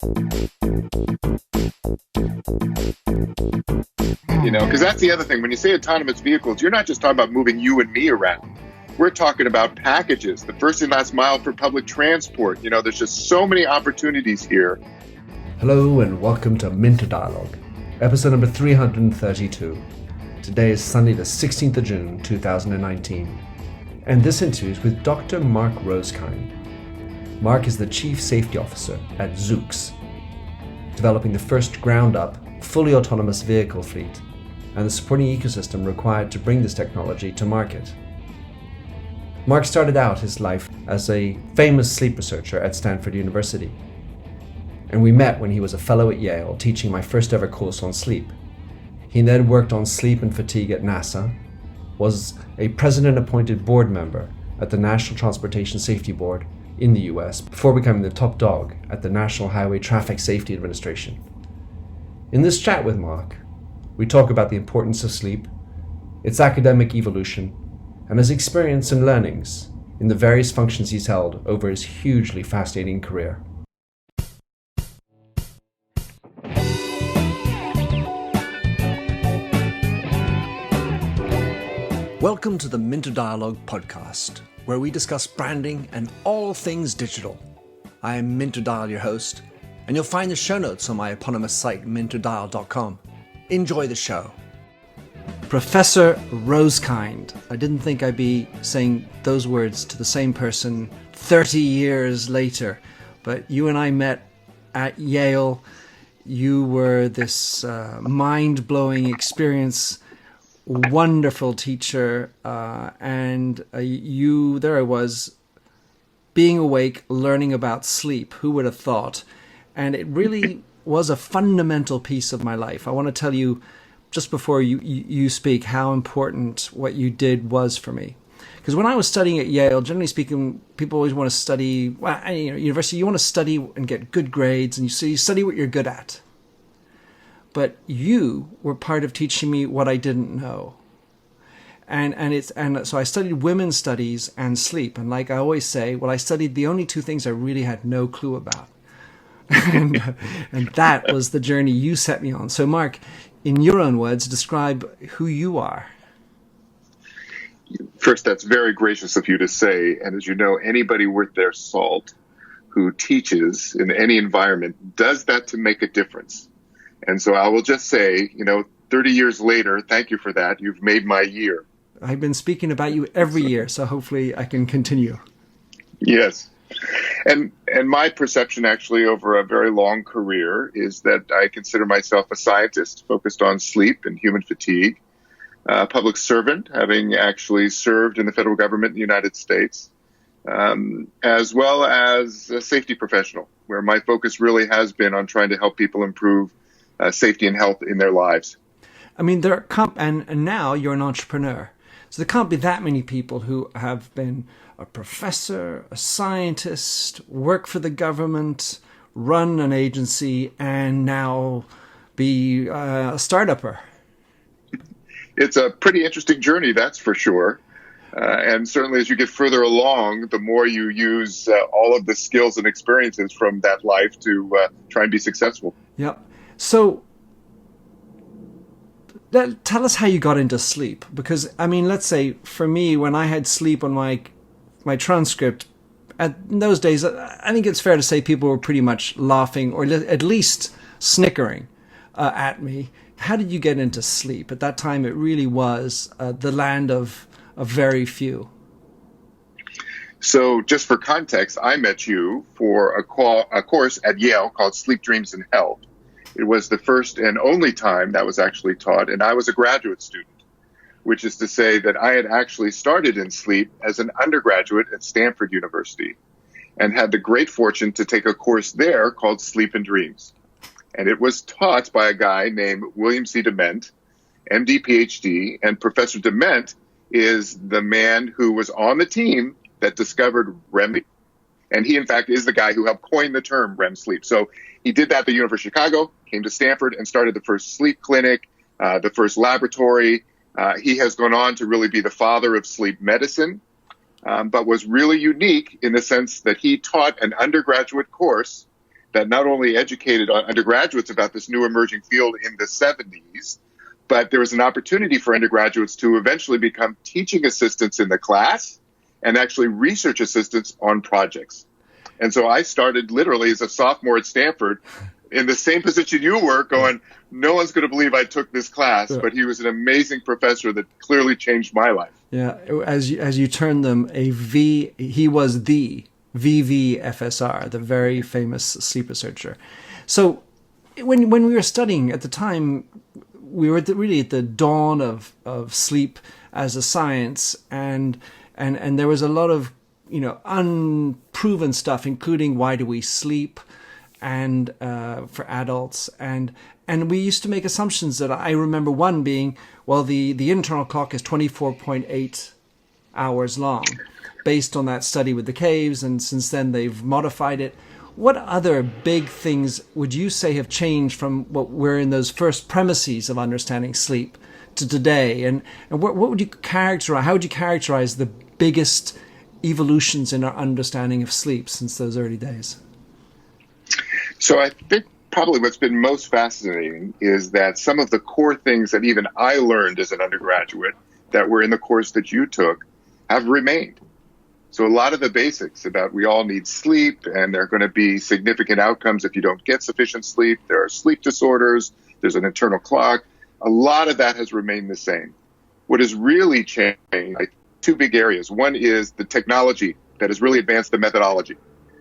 Because that's the other thing. When you say autonomous vehicles, you're not just talking about moving you and me around. We're talking about packages, the first and last mile for public transport. There's just so many opportunities here. Hello and welcome to Minter Dialogue, episode number 332. Today is Sunday the 16th of June 2019, and this interview is with Dr. Mark Rosekind. Mark is the Chief Safety Officer at Zoox, developing the first ground-up, fully autonomous vehicle fleet and the supporting ecosystem required to bring this technology to market. Mark started out his life as a famous sleep researcher at Stanford University, and we met when he was a fellow at Yale teaching my first ever course on sleep. He then worked on sleep and fatigue at NASA, was a president-appointed board member at the National Transportation Safety Board in the US before becoming the top dog at the National Highway Traffic Safety Administration. In this chat with Mark, we talk about the importance of sleep, its academic evolution, and his experience and learnings in the various functions he's held over his hugely fascinating career. Welcome to the Minter Dialogue podcast, where we discuss branding and all things digital. I am Minter Dial, your host, and you'll find the show notes on my eponymous site, minterdial.com. Enjoy the show. Professor Rosekind. I didn't think I'd be saying those words to the same person 30 years later, but you and I met at Yale. You were this mind-blowing experience, wonderful teacher, and there I was, being awake, learning about sleep. Who would have thought? And it really was a fundamental piece of my life. I want to tell you, just before you speak, how important what you did was for me. Because when I was studying at Yale, generally speaking, people always want to study, university, you want to study and get good grades, and you study what you're good at. But you were part of teaching me what I didn't know. And so I studied women's studies and sleep. And like I always say, I studied the only two things I really had no clue about. and that was the journey you set me on. So Mark, in your own words, describe who you are. First, that's very gracious of you to say. And as you know, anybody worth their salt who teaches in any environment does that to make a difference. And so I will just say, 30 years later, thank you for that. You've made my year. I've been speaking about you every year, so hopefully I can continue. Yes. And my perception actually over a very long career is that I consider myself a scientist focused on sleep and human fatigue, a public servant, having actually served in the federal government in the United States, as well as a safety professional, where my focus really has been on trying to help people improve safety and health in their lives. I mean, and now you're an entrepreneur. So there can't be that many people who have been a professor, a scientist, work for the government, run an agency, and now be a startupper. It's a pretty interesting journey, that's for sure. And certainly as you get further along, the more you use all of the skills and experiences from that life to try and be successful. Yep. So tell us how you got into sleep. Because, let's say for me, when I had sleep on my transcript, in those days, I think it's fair to say people were pretty much laughing or at least snickering at me. How did you get into sleep? At that time, it really was the land of very few. So just for context, I met you for a course at Yale called Sleep, Dreams, and Health. It was the first and only time that was actually taught, and I was a graduate student, which is to say that I had actually started in sleep as an undergraduate at Stanford University and had the great fortune to take a course there called Sleep and Dreams. And it was taught by a guy named William C. Dement, MD, PhD, and Professor Dement is the man who was on the team that discovered REM. And he, in fact, is the guy who helped coin the term REM sleep. So he did that at the University of Chicago, came to Stanford, and started the first sleep clinic, the first laboratory. He has gone on to really be the father of sleep medicine, but was really unique in the sense that he taught an undergraduate course that not only educated undergraduates about this new emerging field in the 70s, but there was an opportunity for undergraduates to eventually become teaching assistants in the class and actually research assistants on projects. And so I started literally as a sophomore at Stanford in the same position you were, going, no one's going to believe I took this class, but he was an amazing professor that clearly changed my life. Yeah, as you termed them, he was the VVFSR, the very famous sleep researcher. So when we were studying at the time, we were really at the dawn of sleep as a science, and there was a lot of unproven stuff, including why do we sleep, and for adults, and we used to make assumptions that I remember one being, well, the internal clock is 24.8 hours long, based on that study with the caves, and since then they've modified it. What other big things would you say have changed from what were in those first premises of understanding sleep to today? And what would you characterize? How would you characterize the biggest evolutions in our understanding of sleep since those early days? So I think probably what's been most fascinating is that some of the core things that even I learned as an undergraduate that were in the course that you took have remained. So a lot of the basics about we all need sleep, and there are going to be significant outcomes if you don't get sufficient sleep. There are sleep disorders. There's an internal clock. A lot of that has remained the same. What has really changed, two big areas. One is the technology that has really advanced the methodology.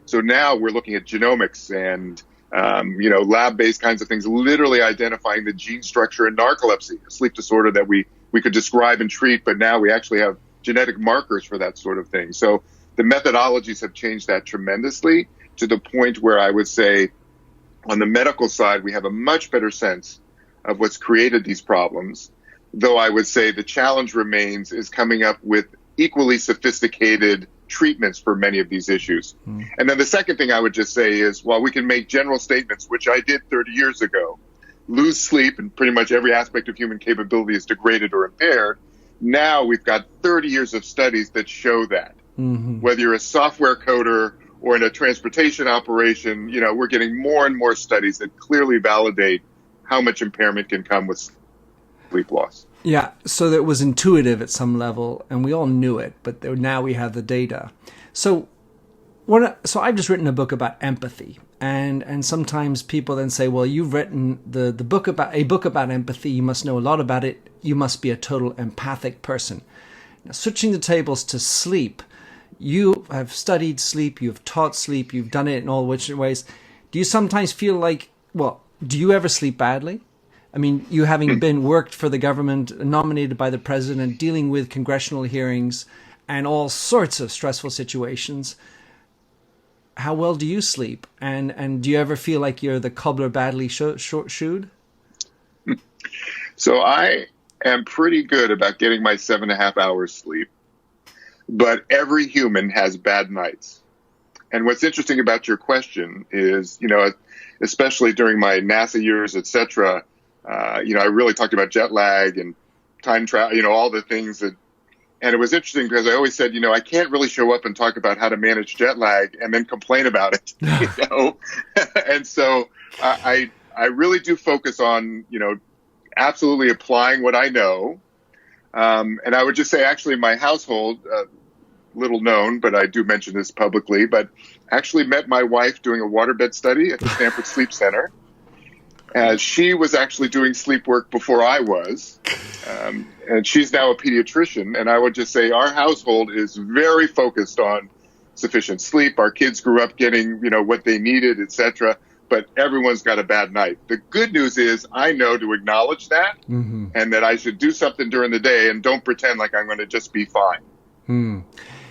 So now we're looking at genomics and lab-based kinds of things, literally identifying the gene structure in narcolepsy, a sleep disorder that we could describe and treat, but now we actually have genetic markers for that sort of thing. So the methodologies have changed that tremendously, to the point where I would say on the medical side, we have a much better sense of what's created these problems. Though I would say the challenge remains is coming up with equally sophisticated treatments for many of these issues. And then the second thing I would just say is, while we can make general statements, which I did 30 years ago, lose sleep and pretty much every aspect of human capability is degraded or impaired, now we've got 30 years of studies that show that. Whether you're a software coder or in a transportation operation, we're getting more and more studies that clearly validate how much impairment can come with sleep loss. Yeah, so that was intuitive at some level, and we all knew it, but now we have the data. So I've just written a book about empathy, and sometimes people then say, well, you've written a book about empathy, you must know a lot about it, you must be a total empathic person. Now, switching the tables to sleep, you have studied sleep, you've taught sleep, you've done it in all which ways. Do you sometimes feel like, do you ever sleep badly? I mean, you having worked for the government, nominated by the president, dealing with congressional hearings and all sorts of stressful situations, how well do you sleep? And do you ever feel like you're the cobbler badly shoed? So I am pretty good about getting my 7.5 hours sleep, but every human has bad nights. And what's interesting about your question is, especially during my NASA years, et cetera, I really talked about jet lag and time travel, all the things and it was interesting because I always said, I can't really show up and talk about how to manage jet lag and then complain about it, And so I really do focus on, absolutely applying what I know. And I would just say, actually, my household, little known, but I do mention this publicly, but actually met my wife doing a waterbed study at the Stanford Sleep Center. She was actually doing sleep work before I was, and she's now a pediatrician. And I would just say our household is very focused on sufficient sleep. Our kids grew up getting, what they needed, et cetera, but everyone's got a bad night. The good news is I know to acknowledge that and that I should do something during the day and don't pretend like I'm going to just be fine.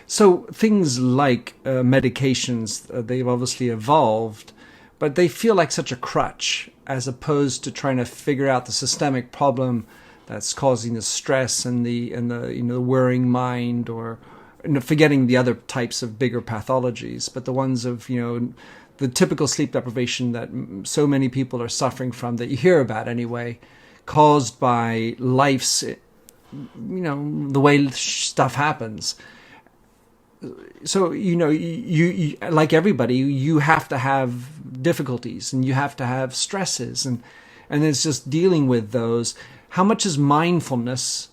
So things like medications, they've obviously evolved, but they feel like such a crutch, as opposed to trying to figure out the systemic problem that's causing the stress and the worrying mind, or forgetting the other types of bigger pathologies, but the ones of the typical sleep deprivation that so many people are suffering from, that you hear about anyway, caused by life's the way stuff happens. So, you like everybody, you have to have difficulties and you have to have stresses, and it's just dealing with those. How much is mindfulness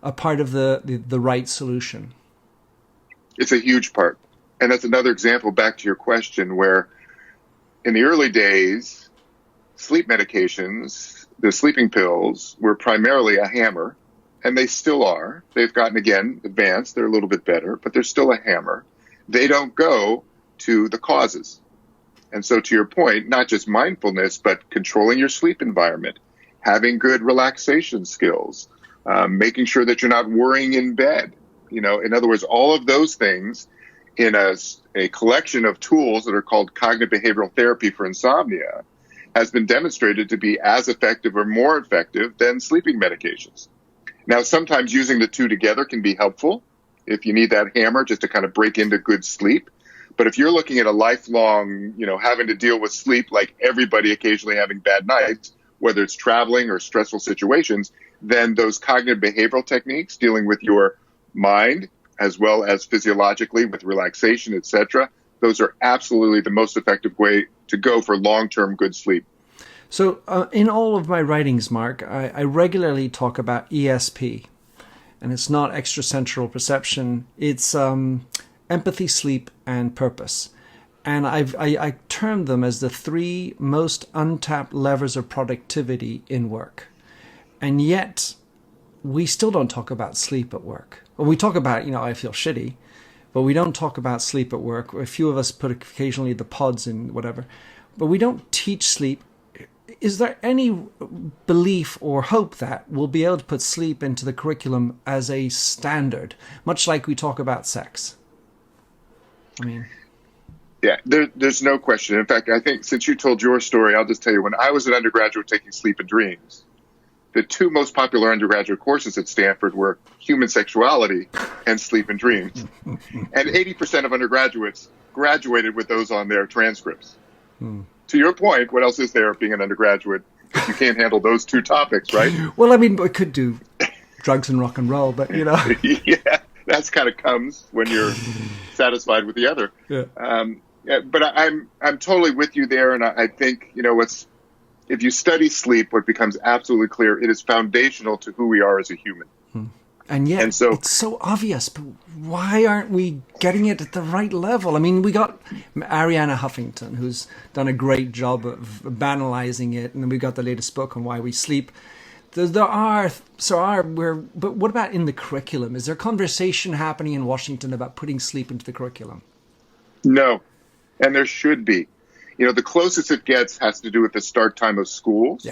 a part of the right solution? It's a huge part. And that's another example, back to your question, where in the early days, sleep medications, the sleeping pills, were primarily a hammer, and they still are. They've gotten, again, advanced. They're a little bit better, but they're still a hammer. They don't go to the causes. And so to your point, not just mindfulness, but controlling your sleep environment, having good relaxation skills, making sure that you're not worrying in bed. In other words, all of those things in a collection of tools that are called cognitive behavioral therapy for insomnia has been demonstrated to be as effective or more effective than sleeping medications. Now, sometimes using the two together can be helpful if you need that hammer just to kind of break into good sleep. But if you're looking at a lifelong, having to deal with sleep, like everybody occasionally having bad nights, whether it's traveling or stressful situations, then those cognitive behavioral techniques dealing with your mind as well as physiologically with relaxation, etc., those are absolutely the most effective way to go for long-term good sleep. So in all of my writings, Mark, I regularly talk about ESP, and it's not extracentral perception. It's empathy, sleep, and purpose. And I term them as the three most untapped levers of productivity in work. And yet, we still don't talk about sleep at work. Well, we talk about, I feel shitty, but we don't talk about sleep at work. A few of us put occasionally the pods in, whatever. But we don't teach sleep. Is there any belief or hope that we'll be able to put sleep into the curriculum as a standard, much like we talk about sex? Yeah, there's no question. In fact, I think since you told your story, I'll just tell you, when I was an undergraduate taking Sleep and Dreams, the two most popular undergraduate courses at Stanford were human sexuality and sleep and dreams. And 80% of undergraduates graduated with those on their transcripts. To your point, what else is there being an undergraduate if you can't handle those two topics, right? Well, we could do drugs and rock and roll, but, Yeah, that's kind of comes when you're satisfied with the other. Yeah. But I'm totally with you there, and I think, if you study sleep, what becomes absolutely clear, it is foundational to who we are as a human. And yet, it's so obvious, but why aren't we getting it at the right level? We got Arianna Huffington, who's done a great job of banalizing it, and then we got the latest book on why we sleep. But what about in the curriculum? Is there conversation happening in Washington about putting sleep into the curriculum? No, and there should be. The closest it gets has to do with the start time of schools,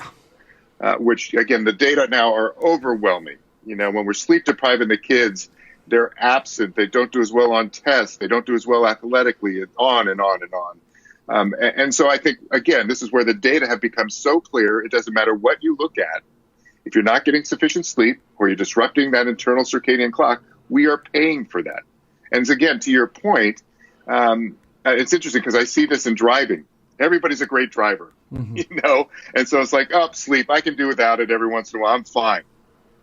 which, again, the data now are overwhelming. When we're sleep deprived in the kids, they're absent. They don't do as well on tests. They don't do as well athletically, and on and on and on. And so I think, again, this is where the data have become so clear. It doesn't matter what you look at. If you're not getting sufficient sleep or you're disrupting that internal circadian clock, we are paying for that. And again, to your point, it's interesting because I see this in driving. Everybody's a great driver, and so it's like, sleep, I can do without it every once in a while. I'm fine.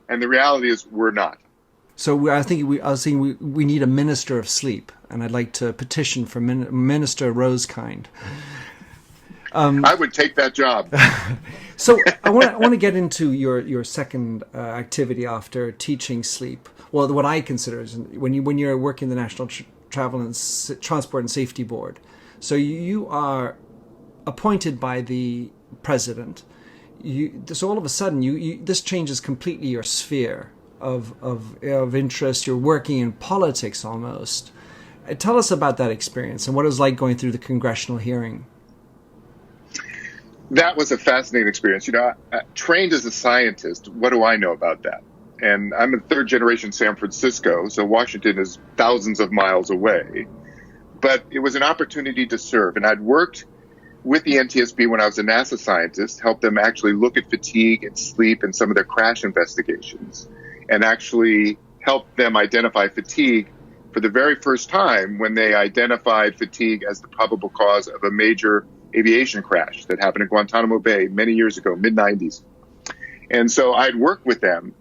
And the reality is we're not. So I was thinking we need a minister of sleep, and I'd like to petition for Minister Rosekind. I would take that job. So I want to get into your second activity after teaching sleep. Well, what I consider is when you're working the National Travel and Transport and Safety Board. So you are appointed by the president. So all of a sudden, this changes completely your sphere of interest. You're working in politics almost. Tell us about that experience and what it was like going through the congressional hearing. That was a fascinating experience. Trained as a scientist, what do I know about that? And I'm a third generation San Francisco, so Washington is thousands of miles away. But it was an opportunity to serve. And I'd worked with the NTSB when I was a NASA scientist, helped them actually look at fatigue and sleep and some of their crash investigations, and actually helped them identify fatigue for the very first time when they identified fatigue as the probable cause of a major aviation crash that happened in Guantanamo Bay many years ago, mid-90s. And so I'd worked with them,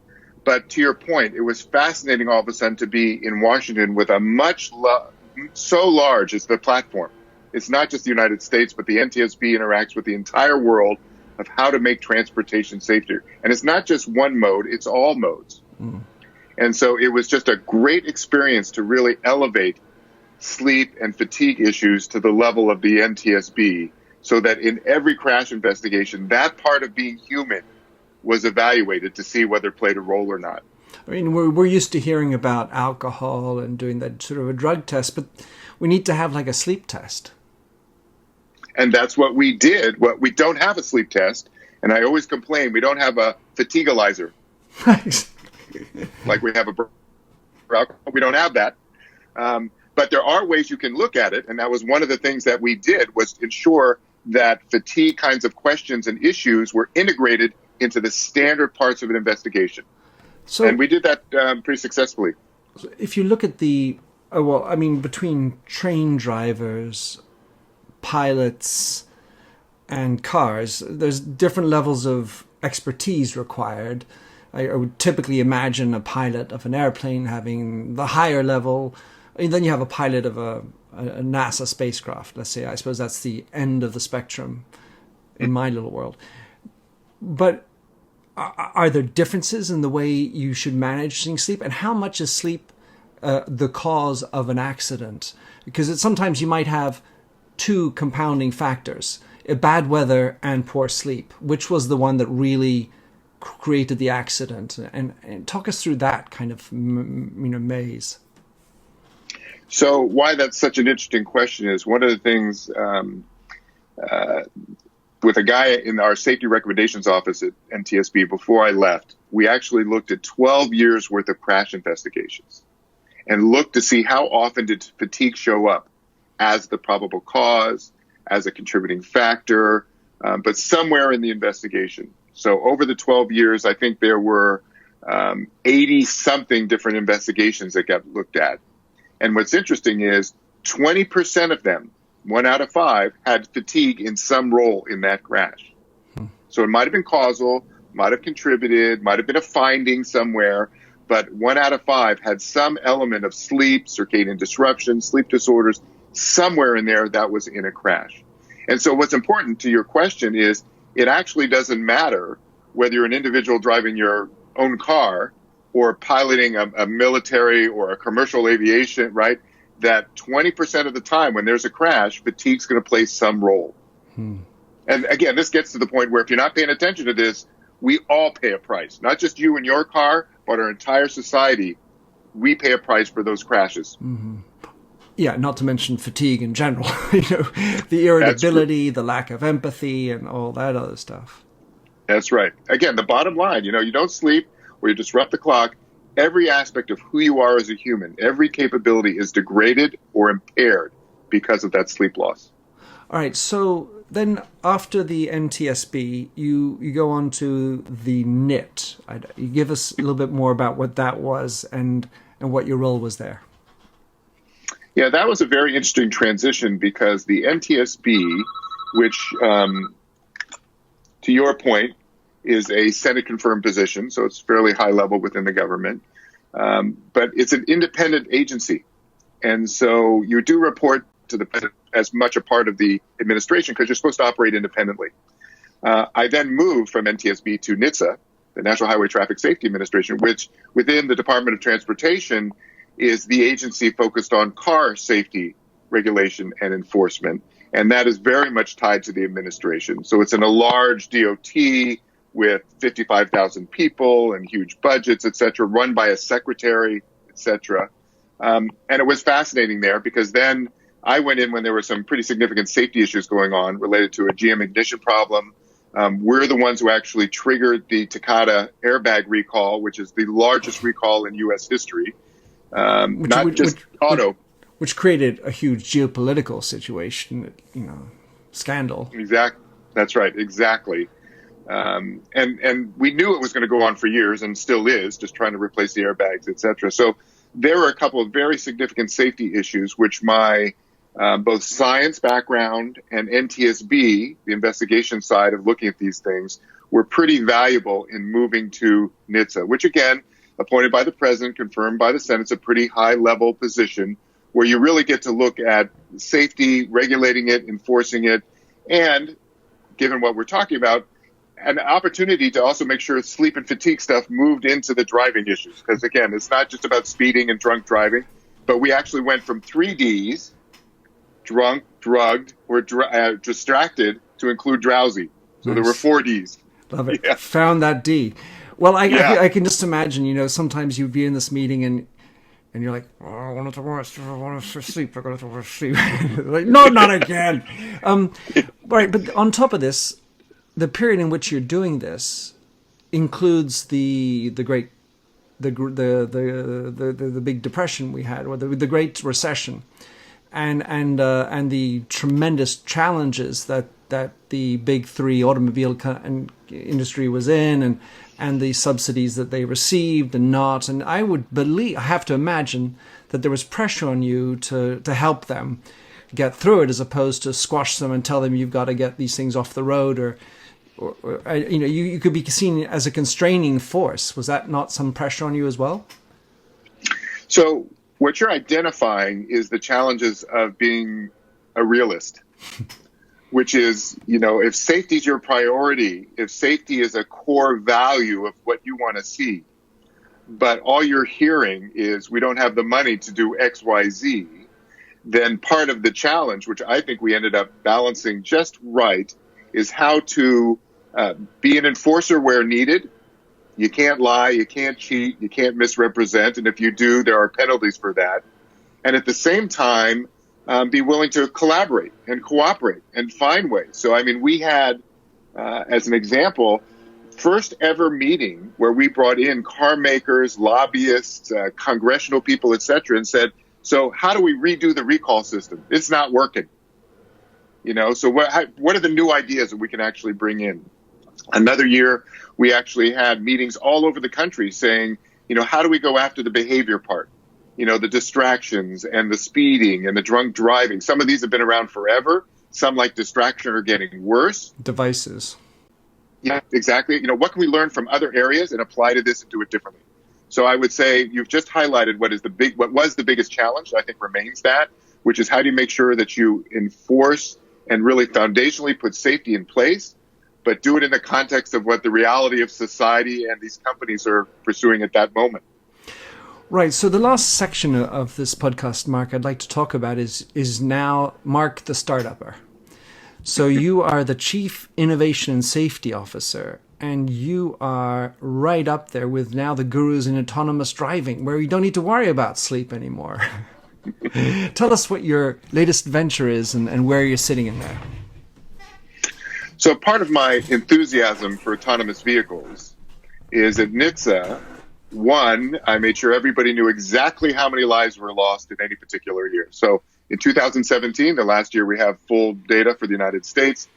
But to your point, it was fascinating all of a sudden to be in Washington with a so large as the platform. It's not just the United States, but the NTSB interacts with the entire world of how to make transportation safer. And it's not just one mode, it's all modes. Mm. And so it was just a great experience to really elevate sleep and fatigue issues to the level of the NTSB, so that in every crash investigation, that part of being human was evaluated to see whether it played a role or not. I mean, we're used to hearing about alcohol and doing that sort of a drug test, but we need to have like a sleep test. And that's what we did. We don't have a sleep test, and I always complain we don't have a fatigualizer. Like we have we don't have that. But there are ways you can look at it, and that was one of the things that we did, was ensure that fatigue kinds of questions and issues were integrated into the standard parts of an investigation. And we did that pretty successfully. If you look at between train drivers, pilots, and cars, there's different levels of expertise required. I would typically imagine a pilot of an airplane having the higher level. And then you have a pilot of a NASA spacecraft, let's say. I suppose that's the end of the spectrum in my little world. But are there differences in the way you should manage sleep? And how much is sleep the cause of an accident? Because sometimes you might have two compounding factors, bad weather and poor sleep. Which was the one that really created the accident? And talk us through that kind of maze. So why that's such an interesting question is one of the things with a guy in our safety recommendations office at NTSB before I left, we actually looked at 12 years worth of crash investigations and looked to see how often did fatigue show up as the probable cause, as a contributing factor, but somewhere in the investigation. So over the 12 years, I think there were 80-something different investigations that got looked at. And what's interesting is 20% of them, 1 out of 5, had fatigue in some role in that crash. So it might have been causal, might have contributed, might have been a finding somewhere, but 1 out of 5 had some element of sleep, circadian disruption, sleep disorders, somewhere in there that was in a crash. And so what's important to your question is it actually doesn't matter whether you're an individual driving your own car or piloting a military or a commercial aviation, right? That 20% of the time when there's a crash, fatigue's going to play some role. And again, this gets to the point where if you're not paying attention to this, we all pay a price. Not just you and your car, but our entire society. We pay a price for those crashes. Mm-hmm. Yeah, not to mention fatigue in general. The irritability, the lack of empathy, and all that other stuff. That's right. Again, the bottom line, you don't sleep or you disrupt the clock. Every aspect of who you are as a human, every capability is degraded or impaired because of that sleep loss. All right. So then after the NTSB, you go on to the NIT. You give us a little bit more about what that was and what your role was there. Yeah, that was a very interesting transition because the NTSB, which, to your point, is a Senate-confirmed position, so it's fairly high level within the government. But it's an independent agency. And so you do report to the president as much a part of the administration because you're supposed to operate independently. I then moved from NTSB to NHTSA, the National Highway Traffic Safety Administration, which within the Department of Transportation is the agency focused on car safety regulation and enforcement. And that is very much tied to the administration. So it's in a large DOT with 55,000 people and huge budgets, et cetera, run by a secretary, et cetera. And it was fascinating there because then I went in when there were some pretty significant safety issues going on related to a GM ignition problem. We're the ones who actually triggered the Takata airbag recall, which is the largest recall in U.S. history. Which created a huge geopolitical situation, scandal. Exactly. That's right. Exactly. And we knew it was going to go on for years and still is, just trying to replace the airbags, et cetera. So there were a couple of very significant safety issues, which my both science background and NTSB, the investigation side of looking at these things, were pretty valuable in moving to NHTSA, which again appointed by the president, confirmed by the Senate. It's a pretty high-level position where you really get to look at safety, regulating it, enforcing it, and, given what we're talking about, an opportunity to also make sure sleep and fatigue stuff moved into the driving issues. Because, again, it's not just about speeding and drunk driving, but we actually went from 3 Ds, drunk, drugged, or distracted, to include drowsy. So Nice. There were 4 Ds. Love it. Yeah. Found that D. Well, I can just imagine, sometimes you'd be in this meeting and you're like, oh, I wanted to sleep. I got to sleep. Like, no, not again. Right, but on top of this, the period in which you're doing this includes the big depression we had, or the Great Recession, and the tremendous challenges that the big three automobile industry was in, and the subsidies that they received and not. And I have to imagine that there was pressure on you to help them get through it, as opposed to squash them and tell them you've got to get these things off the road, or you could be seen as a constraining force. Was that not some pressure on you as well? So what you're identifying is the challenges of being a realist, which is, if safety is your priority, if safety is a core value of what you want to see, but all you're hearing is we don't have the money to do X, Y, Z, then part of the challenge, which I think we ended up balancing just right, is how to be an enforcer where needed. You can't lie, you can't cheat, you can't misrepresent, and if you do, there are penalties for that. And at the same time, be willing to collaborate and cooperate and find ways. So, we had, as an example, first ever meeting where we brought in car makers, lobbyists, congressional people, et cetera, and said, so how do we redo the recall system? It's not working. So what are the new ideas that we can actually bring in? Another year, we actually had meetings all over the country saying, how do we go after the behavior part? The distractions and the speeding and the drunk driving. Some of these have been around forever. Some, like distraction, are getting worse. Devices. Yeah, exactly. What can we learn from other areas and apply to this and do it differently? So I would say you've just highlighted what was the biggest challenge. I think remains that, which is how do you make sure that you enforce and really foundationally put safety in place, but do it in the context of what the reality of society and these companies are pursuing at that moment. Right. So the last section of this podcast, Mark, I'd like to talk about is now Mark the Startupper. So you are the Chief Innovation and Safety Officer, and you are right up there with now the gurus in autonomous driving, where you don't need to worry about sleep anymore. Tell us what your latest venture is and where you're sitting in there. So part of my enthusiasm for autonomous vehicles is at NHTSA, one, I made sure everybody knew exactly how many lives were lost in any particular year. So in 2017, the last year we have full data for the United States,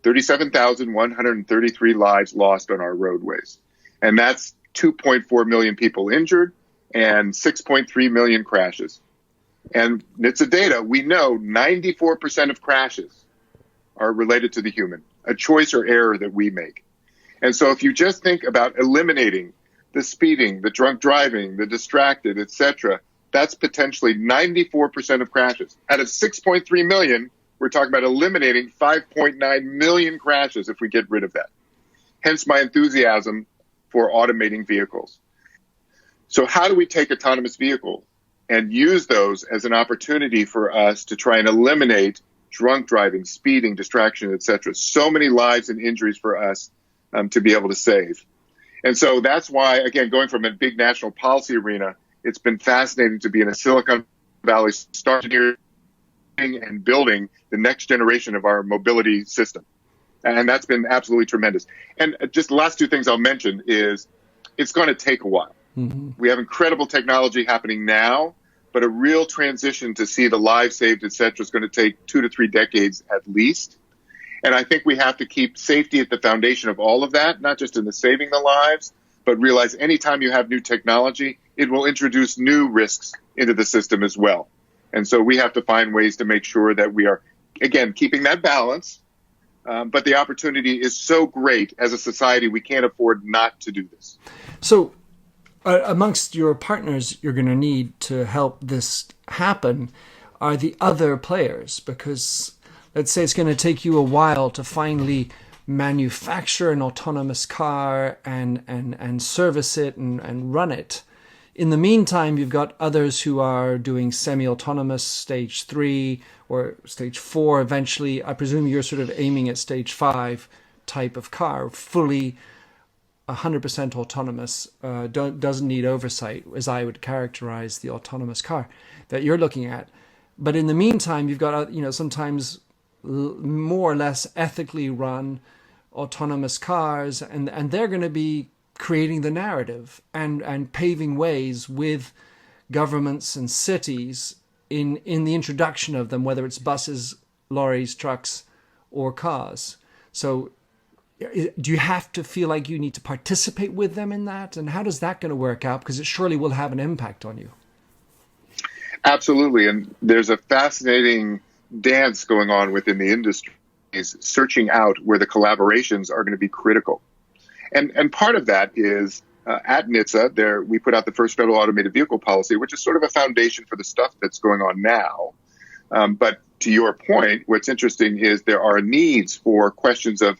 37,133 lives lost on our roadways. And that's 2.4 million people injured and 6.3 million crashes. And NHTSA data, we know 94% of crashes are related to the human, a choice or error that we make. And so if you just think about eliminating the speeding, the drunk driving, the distracted, etc., that's potentially 94% of crashes. Out of 6.3 million, we're talking about eliminating 5.9 million crashes if we get rid of that. Hence my enthusiasm for automating vehicles. So how do we take autonomous vehicles and use those as an opportunity for us to try and eliminate drunk driving, speeding, distraction, etc.? So many lives and injuries for us to be able to save. And so that's why, again, going from a big national policy arena, it's been fascinating to be in a Silicon Valley start engineering and building the next generation of our mobility system. And that's been absolutely tremendous. And just the last two things I'll mention is it's going to take a while. Mm-hmm. We have incredible technology happening now, but a real transition to see the lives saved, et cetera, is going to take 2 to 3 decades at least. And I think we have to keep safety at the foundation of all of that, not just in the saving the lives, but realize anytime you have new technology, it will introduce new risks into the system as well. And so we have to find ways to make sure that we are, again, keeping that balance. But the opportunity is so great as a society, we can't afford not to do this. So Amongst your partners you're going to need to help this happen are the other players, because let's say it's going to take you a while to finally manufacture an autonomous car and service it and run it. In the meantime, you've got others who are doing semi-autonomous stage 3 or stage 4 eventually. I presume you're sort of aiming at stage 5 type of car, fully 100% autonomous, doesn't need oversight, as I would characterize the autonomous car that you're looking at. But in the meantime, you've got, sometimes more or less ethically run autonomous cars, and they're going to be creating the narrative and paving ways with governments and cities in the introduction of them, whether it's buses, lorries, trucks, or cars. So do you have to feel like you need to participate with them in that? And how does that going to work out? Because it surely will have an impact on you. Absolutely. And there's a fascinating dance going on within the industry, is searching out where the collaborations are going to be critical. And part of that is at NHTSA, we put out the first federal automated vehicle policy, which is sort of a foundation for the stuff that's going on now. But to your point, what's interesting is there are needs for questions of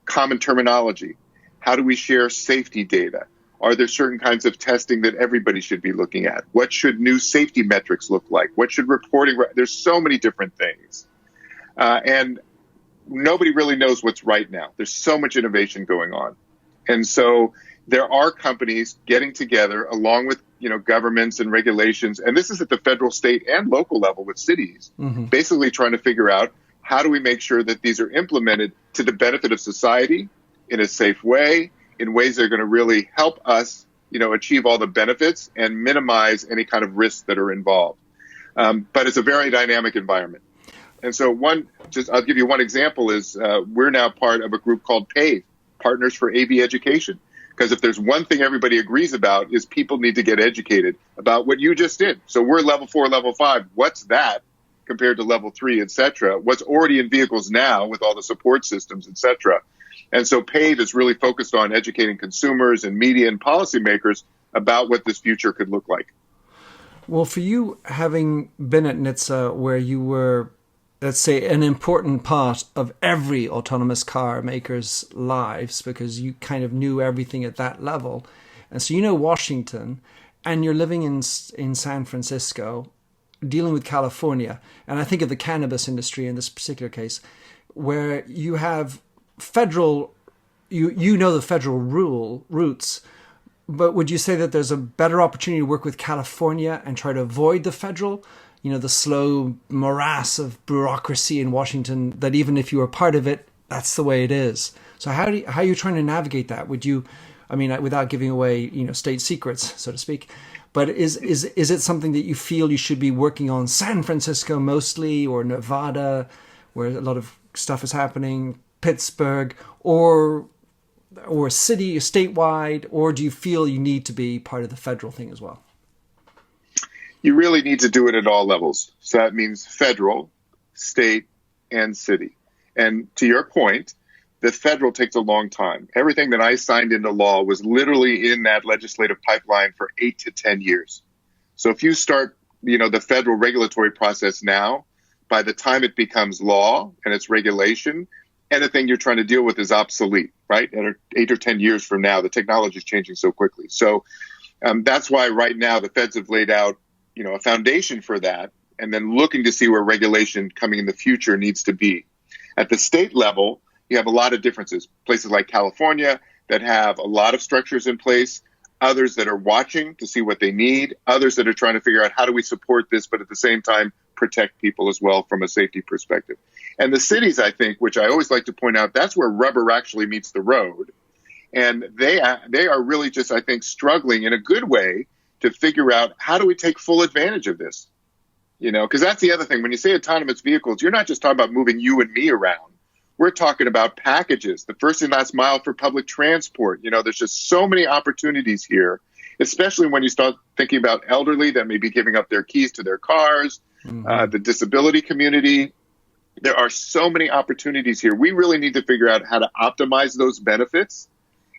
common terminology. How do we share safety data? Are there certain kinds of testing that everybody should be looking at? What should new safety metrics look like? What should reporting? There's so many different things. And nobody really knows what's right now. There's so much innovation going on. And so there are companies getting together along with, governments and regulations. And this is at the federal, state, and local level with cities, basically trying to figure out how do we make sure that these are implemented to the benefit of society in a safe way, in ways that are going to really help us, achieve all the benefits and minimize any kind of risks that are involved. But it's a very dynamic environment. And so I'll give you one example is we're now part of a group called PAVE, Partners for AV Education. Because if there's one thing everybody agrees about is people need to get educated about what you just did. So we're level 4, level 5. What's that compared to level 3, et cetera? What's already in vehicles now with all the support systems, et cetera? And so PAVE is really focused on educating consumers and media and policymakers about what this future could look like. Well, for you, having been at NHTSA, where you were, let's say, an important part of every autonomous car maker's lives, because you kind of knew everything at that level. And so Washington, and you're living in San Francisco, dealing with California. And I think of the cannabis industry in this particular case, where you have federal, the federal roots, but would you say that there's a better opportunity to work with California and try to avoid the federal? The slow morass of bureaucracy in Washington, that even if you were part of it, that's the way it is. So how are you trying to navigate that? Would you, without giving away, state secrets, so to speak, but is it something that you feel you should be working on San Francisco mostly, or Nevada, where a lot of stuff is happening, Pittsburgh, or city, statewide, or do you feel you need to be part of the federal thing as well? You really need to do it at all levels. So that means federal, state, and city. And to your point, the federal takes a long time. Everything that I signed into law was literally in that legislative pipeline for 8 to 10 years. So if you start, the federal regulatory process now, by the time it becomes law and it's regulation, anything you're trying to deal with is obsolete, right? And 8 or 10 years from now, the technology is changing so quickly. So that's why right now the feds have laid out a foundation for that, and then looking to see where regulation coming in the future needs to be. At the state level, you have a lot of differences. Places like California that have a lot of structures in place, others that are watching to see what they need, others that are trying to figure out how do we support this, but at the same time protect people as well from a safety perspective. And the cities, I think, which I always like to point out, that's where rubber actually meets the road. And they are really just, I think, struggling in a good way to figure out how do we take full advantage of this, because that's the other thing. When you say autonomous vehicles, you're not just talking about moving you and me around. We're talking about packages, the first and last mile for public transport. There's just so many opportunities here, especially when you start thinking about elderly that may be giving up their keys to their cars, the disability community. There are so many opportunities here. We really need to figure out how to optimize those benefits.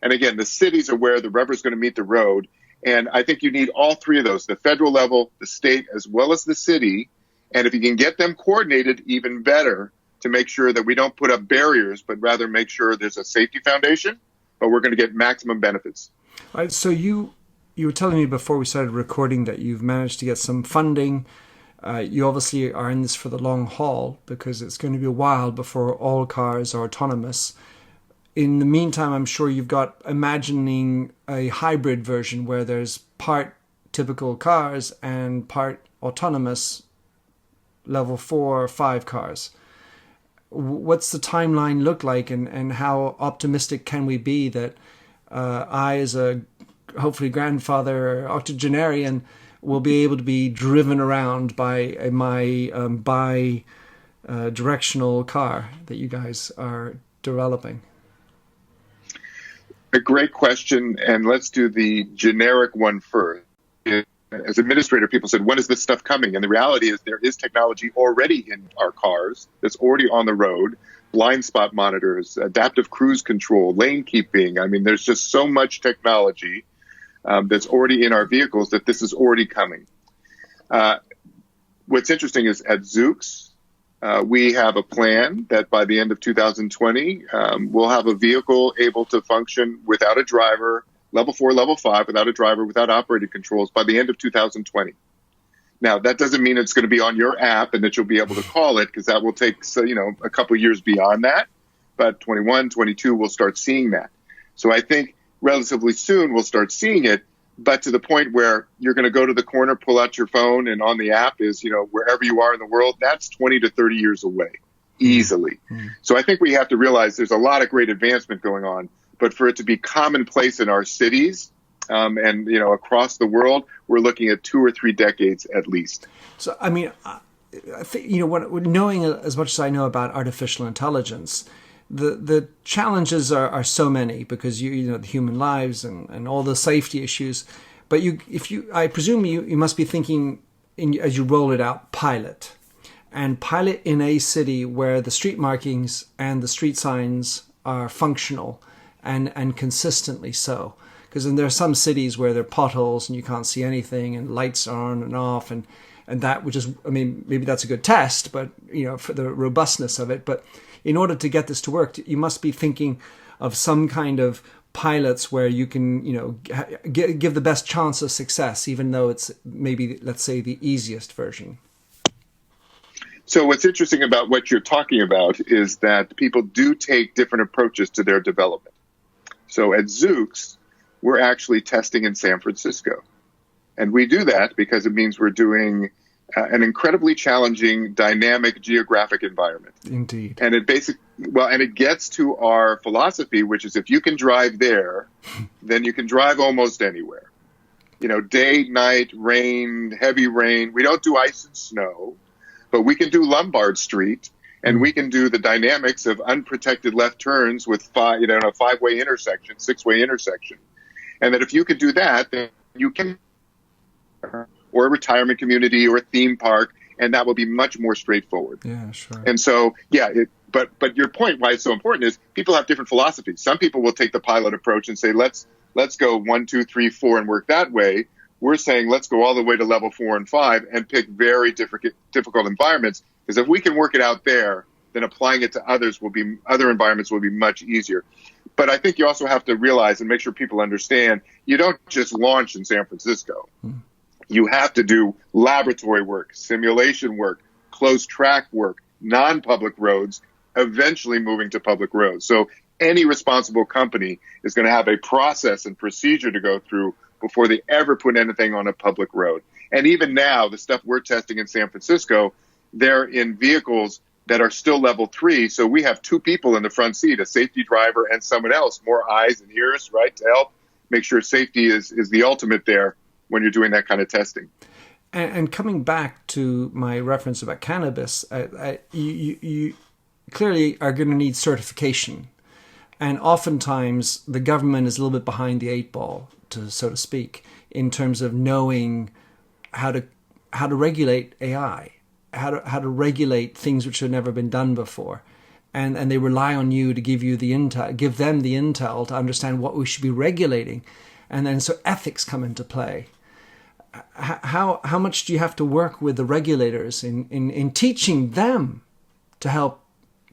And again, the cities are where the rubber is going to meet the road. And I think you need all three of those, the federal level, the state, as well as the city. And if you can get them coordinated, even better, to make sure that we don't put up barriers, but rather make sure there's a safety foundation, but we're going to get maximum benefits. All right, so you were telling me before we started recording that you've managed to get some funding. You obviously are in this for the long haul because it's going to be a while before all cars are autonomous. In the meantime, I'm sure you've got imagining a hybrid version where there's part typical cars and part autonomous level 4 or 5 cars. What's the timeline look like, and how optimistic can we be that I, as a hopefully grandfather octogenarian, will be able to be driven around by my bi-directional car that you guys are developing? A great question, and let's do the generic one first. As administrator, people said, when is this stuff coming? And the reality is there is technology already in our cars that's already on the road. Blind spot monitors, adaptive cruise control, lane keeping. I mean, there's just so much technology that's already in our vehicles that this is already coming. What's interesting is at Zoox, we have a plan that by the end of 2020, we'll have a vehicle able to function without a driver, level 4, level 5, without a driver, without operating controls by the end of 2020. Now, that doesn't mean it's going to be on your app and that you'll be able to call it, because that will take, a couple years beyond that. But 21, 22, we'll start seeing that. So I think relatively soon we'll start seeing it, but to the point where you're going to go to the corner, pull out your phone, and on the app is, wherever you are in the world, that's 20 to 30 years away, easily. Mm-hmm. So I think we have to realize there's a lot of great advancement going on, but for it to be commonplace in our cities, and across the world, we're looking at 2 or 3 decades at least. So, I mean, I think, knowing as much as I know about artificial intelligence, the challenges are so many because the human lives and all the safety issues. But I presume you must be thinking as you roll it out, pilot in a city where the street markings and the street signs are functional and consistently so. Because then there are some cities where there are potholes and you can't see anything and lights are on and off and that, which is, maybe that's a good test, but, for the robustness of it. But in order to get this to work, you must be thinking of some kind of pilots where you can, give the best chance of success, even though it's maybe, let's say, the easiest version. So what's interesting about what you're talking about is that people do take different approaches to their development. So at Zoox, we're actually testing in San Francisco. And we do that because it means we're doing an incredibly challenging, dynamic geographic environment. Indeed. And it gets to our philosophy, which is if you can drive there, then you can drive almost anywhere. Day, night, rain, heavy rain. We don't do ice and snow, but we can do Lombard Street, and we can do the dynamics of unprotected left turns with a 5-way intersection, 6-way intersection. And that if you can do that, then you can, or a retirement community or a theme park, and that will be much more straightforward. Yeah, sure. And so, but your point why it's so important is people have different philosophies. Some people will take the pilot approach and say, let's go 1, 2, 3, 4 and work that way. We're saying let's go all the way to level 4 and 5 and pick very difficult environments, because if we can work it out there, then applying it to other environments will be much easier. But I think you also have to realize and make sure people understand, you don't just launch in San Francisco. You have to do laboratory work, simulation work, closed track work, non-public roads, eventually moving to public roads. So any responsible company is going to have a process and procedure to go through before they ever put anything on a public road. And even now, the stuff we're testing in San Francisco, they're in vehicles that are still level 3. So we have 2 people in the front seat, a safety driver and someone else, more eyes and ears, right, to help make sure safety is the ultimate there when you're doing that kind of testing. And coming back to my reference about cannabis, you clearly are going to need certification. And oftentimes the government is a little bit behind the 8 ball, so to speak, in terms of knowing how to regulate AI. How to regulate things which have never been done before, and they rely on you to give them the intel to understand what we should be regulating. And then so ethics come into play. How much do you have to work with the regulators in teaching them to help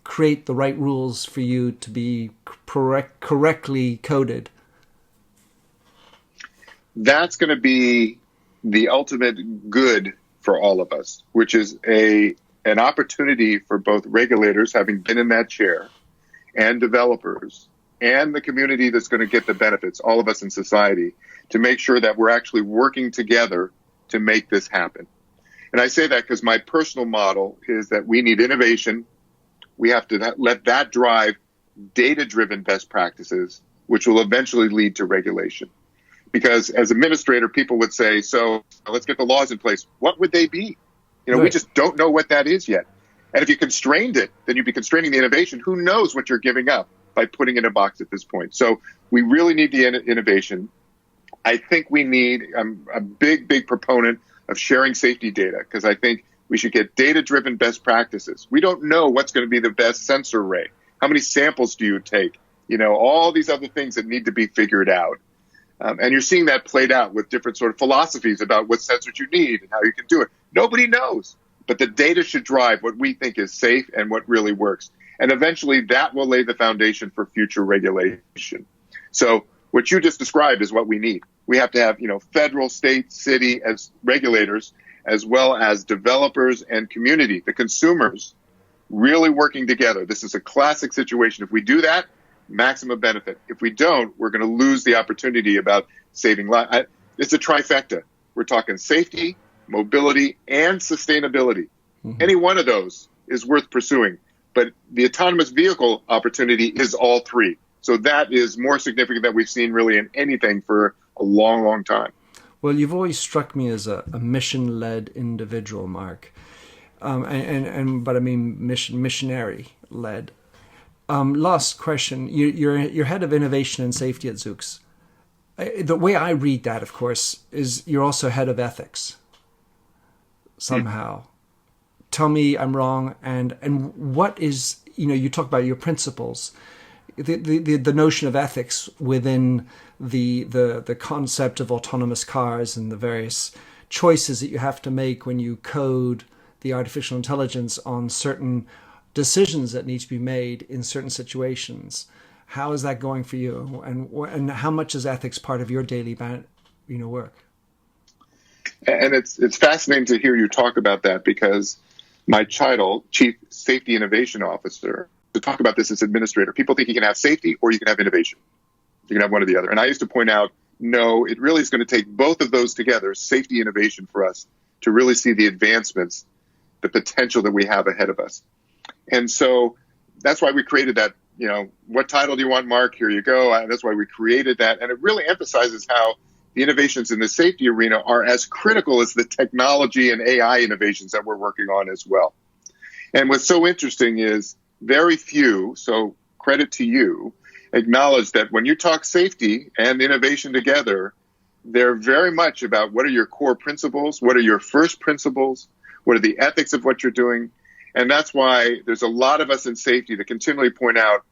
create the right rules for you to be correctly coded? That's going to be the ultimate good for all of us, which is an opportunity for both regulators, having been in that chair, and developers, and the community that's going to get the benefits, all of us in society, to make sure that we're actually working together to make this happen. And I say that because my personal model is that we need innovation. We have to let that drive data-driven best practices, which will eventually lead to regulation. Because as administrator, people would say, so let's get the laws in place. What would they be? Right. We just don't know what that is yet. And if you constrained it, then you'd be constraining the innovation. Who knows what you're giving up by putting in a box at this point? So we really need the innovation. I think we need a big proponent of sharing safety data, because I think we should get data-driven best practices. We don't know what's going to be the best sensor array. How many samples do you take? All these other things that need to be figured out. And you're seeing that played out with different sort of philosophies about what sensors you need and how you can do it. Nobody knows, but the data should drive what we think is safe and what really works. And eventually that will lay the foundation for future regulation. So what you just described is what we need. We have to have, federal, state, city as regulators, as well as developers and community, the consumers, really working together. This is a classic situation. If we do that, maximum benefit. If we don't, we're going to lose the opportunity about saving lives. It's a trifecta. We're talking safety, mobility, and sustainability. Mm-hmm. Any one of those is worth pursuing. But the autonomous vehicle opportunity is all three. So that is more significant than we've seen really in anything for a long, long time. Well, you've always struck me as a mission-led individual, Mark. But I mean missionary-led. Last question. You're head of innovation and safety at Zoox. The way I read that, of course, is you're also head of ethics. Somehow. Tell me I'm wrong. And what is, you talk about your principles, the notion of ethics within the concept of autonomous cars and the various choices that you have to make when you code the artificial intelligence on certain decisions that need to be made in certain situations. How is that going for you? And how much is ethics part of your daily work? And it's fascinating to hear you talk about that, because my title, Chief Safety Innovation Officer, to talk about this as administrator, people think you can have safety or you can have innovation. You can have one or the other. And I used to point out, no, it really is going to take both of those together, safety, innovation, for us to really see the advancements, the potential that we have ahead of us. And so that's why we created that, what title do you want, Mark? Here you go. And that's why we created that. And it really emphasizes how the innovations in the safety arena are as critical as the technology and AI innovations that we're working on as well. And what's so interesting is very few, so credit to you, acknowledge that when you talk safety and innovation together, they're very much about what are your core principles, what are your first principles, what are the ethics of what you're doing. And that's why there's a lot of us in safety that continually point out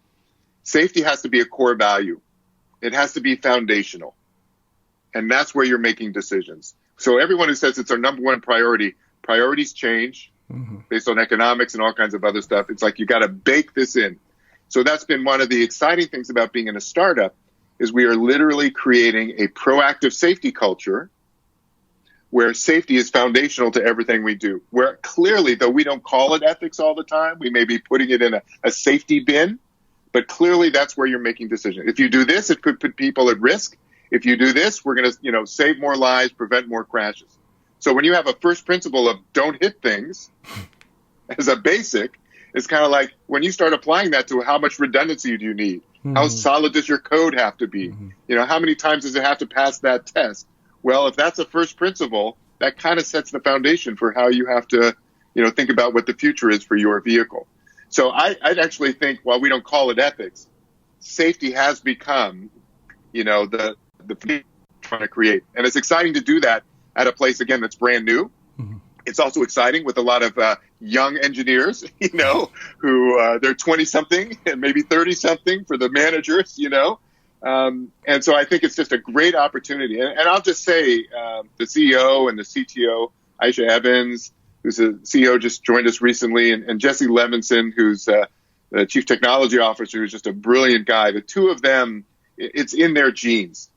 safety has to be a core value. It has to be foundational. And that's where you're making decisions. So everyone who says it's our number one priority, priorities change based on economics and all kinds of other stuff. It's like you got to bake this in. So that's been one of the exciting things about being in a startup, is we are literally creating a proactive safety culture where safety is foundational to everything we do. Where clearly, though we don't call it ethics all the time, we may be putting it in a safety bin, but clearly that's where you're making decisions. If you do this, it could put people at risk. If you do this, we're going to, save more lives, prevent more crashes. So when you have a first principle of don't hit things as a basic, it's kind of like when you start applying that to how much redundancy do you need? How solid does your code have to be? How many times does it have to pass that test? Well, if that's a first principle, that kind of sets the foundation for how you have to, think about what the future is for your vehicle. So I'd actually think, while we don't call it ethics, safety has become, the trying to create. And it's exciting to do that at a place, again, that's brand new. It's also exciting with a lot of young engineers, who they're 20-something and maybe 30-something for the managers, And so I think it's just a great opportunity. And I'll just say the CEO and the CTO, Aisha Evans, who's a CEO, just joined us recently, and Jesse Levinson, who's the Chief Technology Officer, who's just a brilliant guy. The two of them, it's in their genes.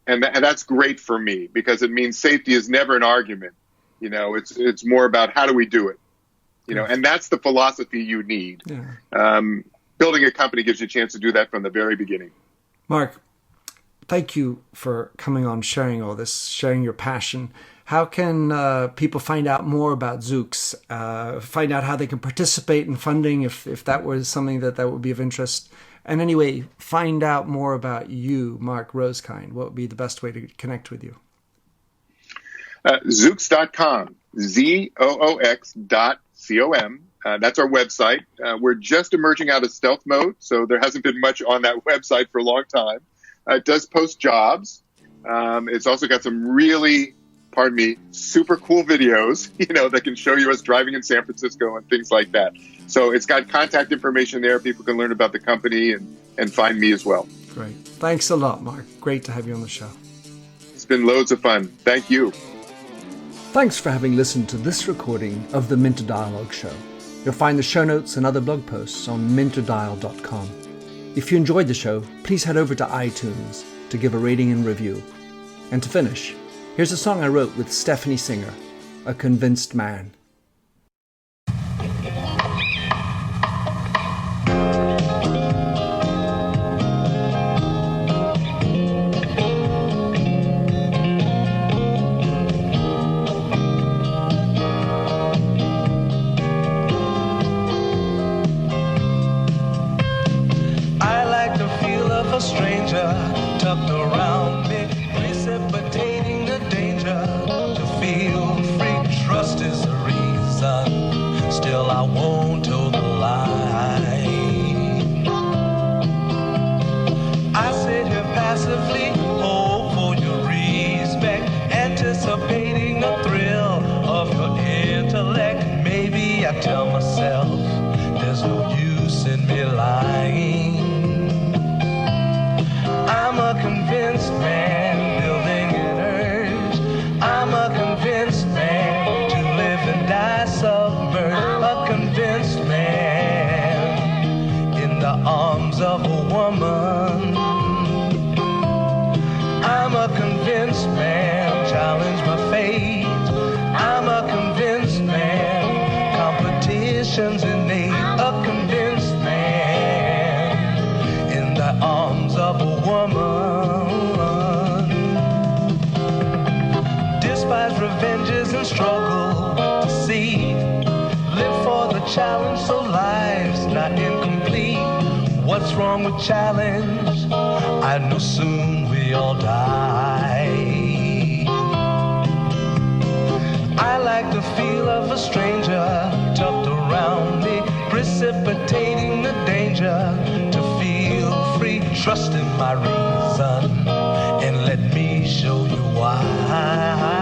And that's great for me because it means safety is never an argument. It's more about how do we do it, and that's the philosophy you need. Yeah. Building a company gives you a chance to do that from the very beginning. Mark, thank you for coming on, sharing all this, sharing your passion. How can people find out more about Zoox, find out how they can participate in funding if that was something that would be of interest? And anyway, find out more about you, Mark Rosekind. What would be the best way to connect with you? Zoox.com, Zoox.com. That's our website. We're just emerging out of stealth mode, so there hasn't been much on that website for a long time. It does post jobs. It's also got some really, super cool videos, that can show you us driving in San Francisco and things like that. So it's got contact information there. People can learn about the company and find me as well. Great. Thanks a lot, Mark. Great to have you on the show. It's been loads of fun. Thank you. Thanks for having listened to this recording of the Minter Dialogue Show. You'll find the show notes and other blog posts on minterdial.com. If you enjoyed the show, please head over to iTunes to give a rating and review. And to finish, here's a song I wrote with Stephanie Singer, A Convinced Man. A stranger tucked around me, precipitating the danger. To feel free, trust is the reason. Still, I won't toe the line. I sit here passively, hope for your respect, anticipating the thrill of your intellect. Maybe I tell myself there's no use in me lying. I'm a convinced man, building an urge. I'm a convinced man, to live and die submerged. A convinced man, in the arms of a woman. I'm a convinced man, challenge my fate. I'm a convinced man, competition's innate. A convinced man, in the arms of a woman. Despise revenges and struggle to see. Live for the challenge so life's not incomplete. What's wrong with challenge? I know soon we all die. I like the feel of a stranger tucked around me, precipitating the danger. To feel free, trust in my reason, and let me show you why.